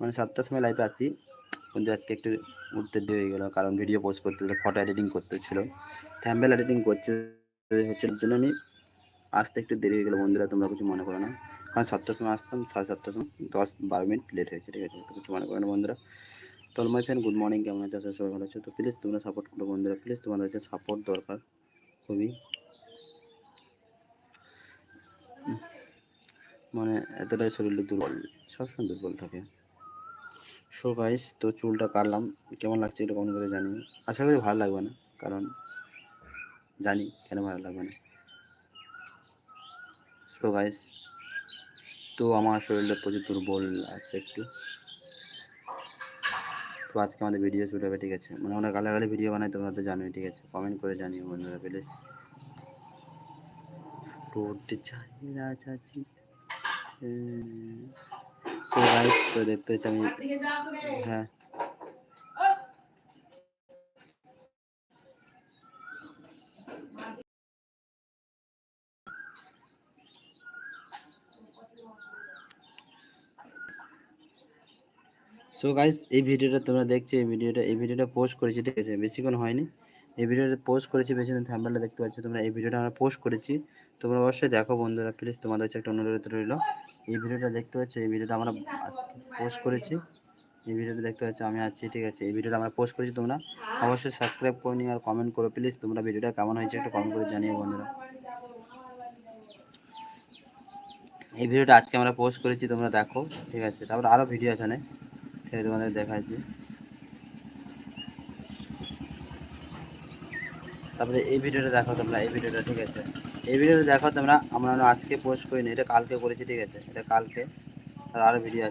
মানে 7টার সময় লাইভে আসি, কিন্তু আজকে একটু উঠতে দেরি হয়ে গেলো, কারণ ভিডিও পোস্ট করতে হলো, ফটো এডিটিং করতে ছিল, থ্যাম্বনেল এডিটিং করছে হচ্ছে, এর জন্য আমি আসতে একটু দেরি হয়ে গেলো বন্ধুরা, তোমরা কিছু মনে করো না। কারণ 7টার সময় আসতাম, 7:30টার সময় 10-12 মিনিট লেট হয়েছে, ঠিক আছে, তো কিছু মনে করো না বন্ধুরা। তো মাই ফ্রেন্ড, গুড মর্নিং, কেমন আছে? আসলে সবাই ভালো আছে। তো প্লিজ তোমরা সাপোর্ট করো বন্ধুরা, প্লিজ তোমাদের কাছে সাপোর্ট দরকার খুবই, মানে এতটাই শরীরটা দুর্বল, সবসময় দুর্বল থাকে। সো গাইস, তো চুলটা কাটলাম, কেমন লাগছে এটা কমেন্ট করে জানি। আশা করি ভালো লাগবে না, কারণ জানি কেন ভালো লাগবে না। সো গাইস, তো আমার শরীরটা প্রচুর দুর্বল আছে একটু। তো আজকে আমাদের ভিডিও শুট হবে, ঠিক আছে, মানে আমরা গালাগালি ভিডিও বানাই, তোমরা তো জানোই, ঠিক আছে, কমেন্ট করে জানিও বন্ধুরা প্লিজ। টোট চাই রাজাজি। সো গাইস, তো দেখতে হচ্ছে আমি, হ্যাঁ সো গাইস, এই ভিডিওটা তোমরা দেখছো, এই ভিডিওটা পোস্ট করেছি, ঠিক আছে, বেশিক্ষণ হয়নি। এই ভিডিওটা পোস্ট করেছি, বেশিক্ষণ থাম্বনেলটা দেখতে পাচ্ছ তোমরা, এই ভিডিওটা আমরা পোস্ট করেছি, তোমরা অবশ্যই দেখো বন্ধুরা প্লিজ, তোমাদের কাছে একটা অনুরোধ রইল। এই ভিডিওটা দেখতে পাচ্ছ, এই ভিডিওটা আমরা আজকে পোস্ট করেছি, এই ভিডিওটা দেখতে পাচ্ছ আমি আছি, ঠিক আছে, এই ভিডিওটা আমরা পোস্ট করেছি, তোমরা অবশ্যই সাবস্ক্রাইব করে নিও আর কমেন্ট করো প্লিজ, তোমরা ভিডিওটা কেমন হয়েছে একটু কমেন্ট করে জানিও বন্ধুরা। এই ভিডিওটা আজকে আমরা পোস্ট করেছি, তোমরা দেখো, ঠিক আছে, তারপর আরও ভিডিও আছে না, তোমাদের দেখাচ্ছি। তারপরে এই ভিডিওটা দেখো তোমরা, এই ভিডিওটা, ঠিক আছে, এই ভিডিওটা দেখো তোমরা, আমরা আজকে পোস্ট করিনি, এটা কালকে করেছি, ঠিক আছে, এটা কালকে, আর আরও ভিডিও আছে।